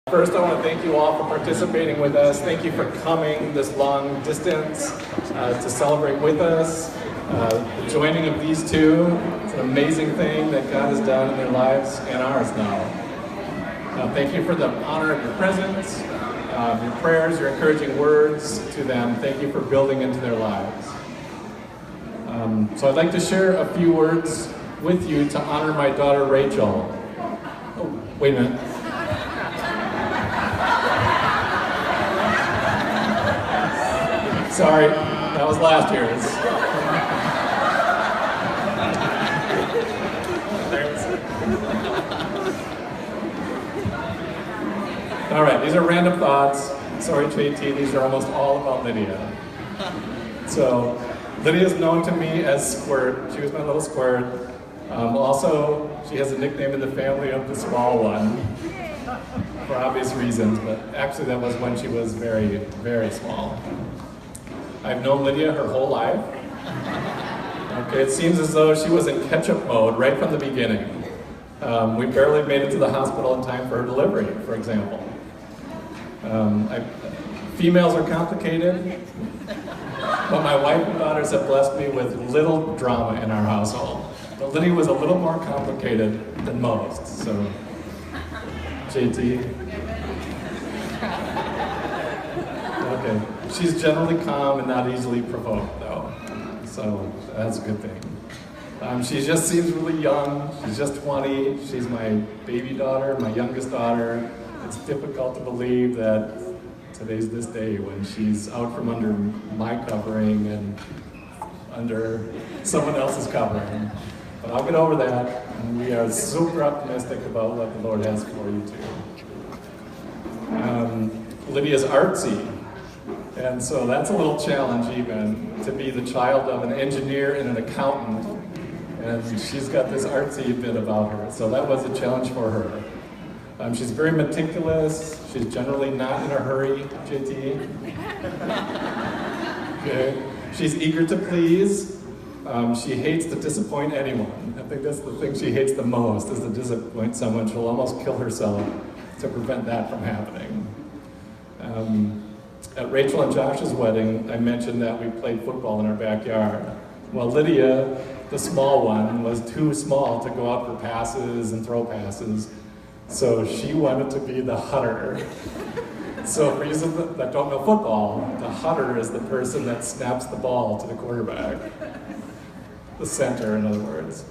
First, I want to thank you all for participating with us. Thank you for coming this long distance to celebrate with us. The joining of these two, it's an amazing thing that God has done in their lives and ours now. Thank you for the honor of your presence, your prayers, your encouraging words to them. Thank you for building into their lives. So I'd like to share a few words with you to honor my daughter Rachel. Oh, wait a minute. Sorry, that was last year's. All right, these are random thoughts. Sorry, JT, these are almost all about Lydia. So, Lydia is known to me as Squirt. She was my little Squirt. Also, she has a nickname in the family of the small one, for obvious reasons, but actually that was when she was very, very small. I've known Lydia her whole life. Okay, it seems as though she was in catch-up mode right from the beginning. We barely made it to the hospital in time for her delivery, for example. Females are complicated, but my wife and daughters have blessed me with little drama in our household. But Lydia was a little more complicated than most, so JT. Okay. She's generally calm and not easily provoked, though, so that's a good thing. She just seems really young. She's just 20. She's my baby daughter, my youngest daughter. It's difficult to believe that today's this day when she's out from under my covering and under someone else's covering. But I'll get over that, and we are super optimistic about what the Lord has for you, too. Lydia's artsy. And so that's a little challenge even, to be the child of an engineer and an accountant. And she's got this artsy bit about her, so that was a challenge for her. She's very meticulous. She's generally not in a hurry, JT. Okay. She's eager to please. She hates to disappoint anyone. I think that's the thing she hates the most, is to disappoint someone. She'll almost kill herself to prevent that from happening. At Rachel and Josh's wedding, I mentioned that we played football in our backyard. Well, Lydia, the small one, was too small to go out for passes and throw passes, so she wanted to be the hutter. So for you that don't know football, the hutter is the person that snaps the ball to the quarterback. The center, in other words.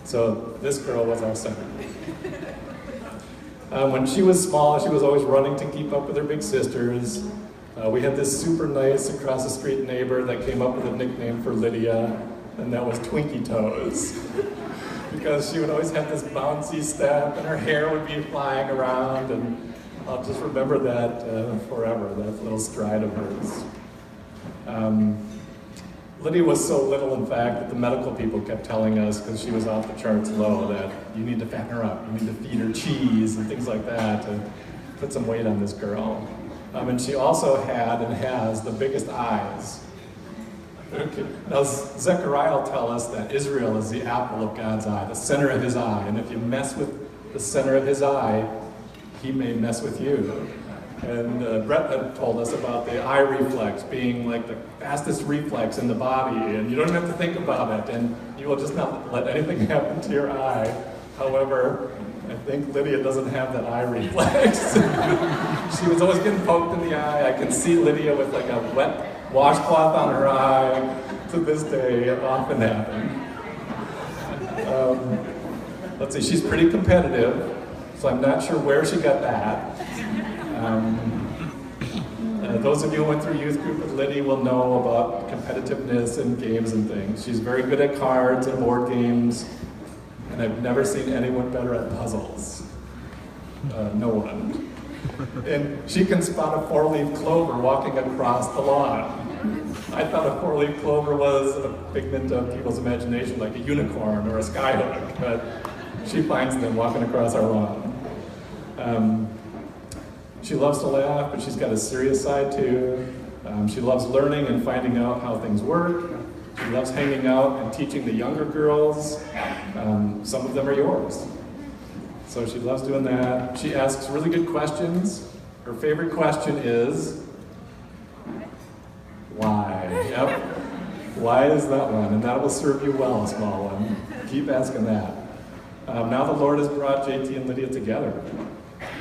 So this girl was our center. When she was small, she was always running to keep up with her big sisters. We had this super nice across the street neighbor that came up with a nickname for Lydia, and that was Twinkie Toes. Because she would always have this bouncy step, and her hair would be flying around, and I'll just remember that forever, that little stride of hers. Lydia was so little, in fact, that the medical people kept telling us, because she was off the charts low, that you need to fatten her up, you need to feed her cheese and things like that to put some weight on this girl. And she also had and has the biggest eyes. Okay. Now, Zechariah will tell us that Israel is the apple of God's eye, the center of his eye, and if you mess with the center of his eye, he may mess with you. And Brett had told us about the eye reflex being like the fastest reflex in the body, and you don't even have to think about it, and you will just not let anything happen to your eye. However, I think Lydia doesn't have that eye reflex. She was always getting poked in the eye. I can see Lydia with like a wet washcloth on her eye. To this day, it often happens. Let's see, she's pretty competitive, so I'm not sure where she got that. Those of you who went through youth group with Lydia will know about competitiveness in games and things. She's very good at cards and board games, and I've never seen anyone better at puzzles. No one. And she can spot a four-leaf clover walking across the lawn. I thought a four-leaf clover was a figment of people's imagination, like a unicorn or a skyhook, but she finds them walking across our lawn. She loves to laugh, but she's got a serious side too. She loves learning and finding out how things work. She loves hanging out and teaching the younger girls. Some of them are yours. So she loves doing that. She asks really good questions. Her favorite question is, why? Yep. Why is that one? And that will serve you well, small one. Keep asking that. Now the Lord has brought JT and Lydia together.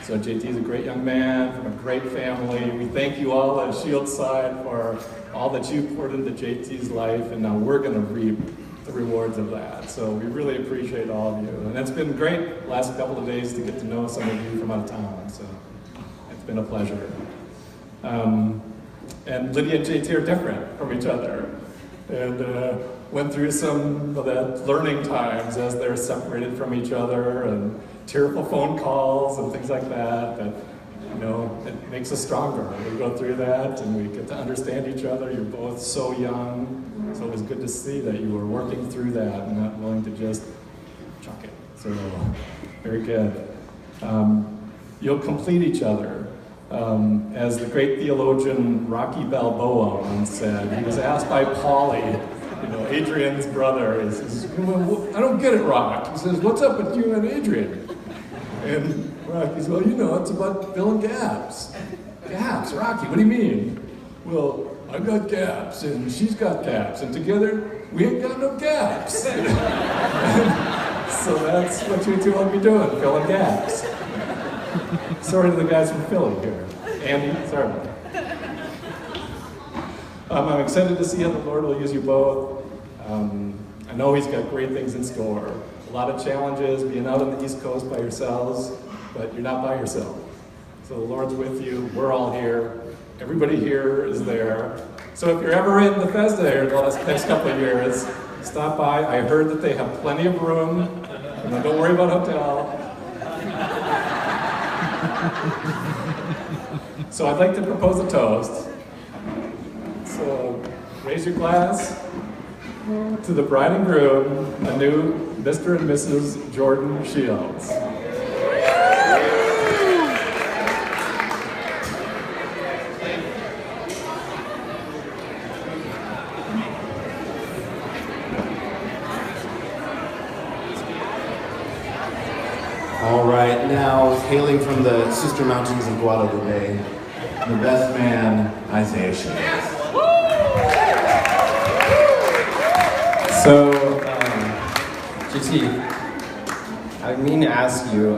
So JT is a great young man from a great family. We thank you all at Shieldside for all that you poured into JT's life, and now we're going to reap the rewards of that. So we really appreciate all of you. And it's been great the last couple of days to get to know some of you from out of town. So it's been a pleasure. And Lydia and JT are different from each other. And went through some of that learning times as they're separated from each other, and tearful phone calls and things like that. But, you know, it makes us stronger. We go through that and we get to understand each other. You're both so young. So it was good to see that you were working through that and not willing to just chuck it. So, very good. You'll complete each other. As the great theologian Rocky Balboa once said, he was asked by Paulie, you know, Adrian's brother, he says, well, I don't get it, Rock. He says, what's up with you and Adrian? And Rocky says, well, you know, it's about filling gaps. Gaps, Rocky, what do you mean? Well, I've got gaps, and she's got gaps, and together, we ain't got no gaps. So that's what you two will be doing, filling gaps. Sorry to the guys from Philly here. Andy, sorry. I'm excited to see how the Lord will use you both. I know He's got great things in store. A lot of challenges, being out on the East Coast by yourselves, but you're not by yourself. So the Lord's with you. We're all here. Everybody here is there. So if you're ever in Bethesda here the next couple of years, stop by. I heard that they have plenty of room. And don't worry about hotel. So I'd like to propose a toast. So raise your glass to the bride and groom, a new Mr. and Mrs. Jordan Shields. All right, now hailing from the sister mountains of Guadalupe, the best man, Isaiah Shields. So, GT, I mean to ask you,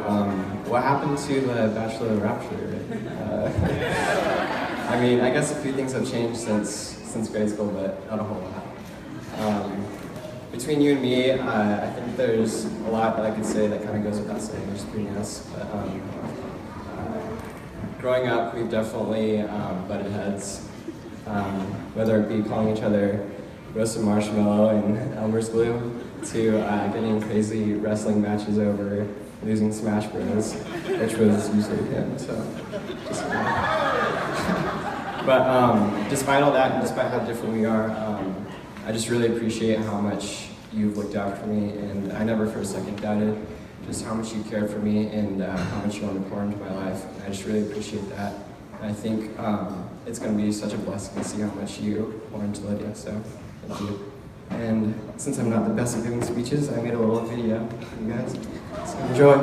what happened to the Bachelor Rapture? I mean, I guess a few things have changed since grade school, but not a whole lot. Between you and me, I think there's a lot that I could say that kind of goes without saying, just between us. But growing up, we've definitely butted heads, whether it be calling each other roasted marshmallow and Elmer's glue, to getting crazy wrestling matches over losing Smash Bros, which was usually him. So, just but despite all that, and despite how different we are, I just really appreciate how much you've looked out for me, and I never for a second doubted just how much you cared for me and how much you want to pour into my life. And I just really appreciate that. And I think it's going to be such a blessing to see how much you pour into Lydia, so thank you. And since I'm not the best at giving speeches, I made a little video for you guys. So enjoy.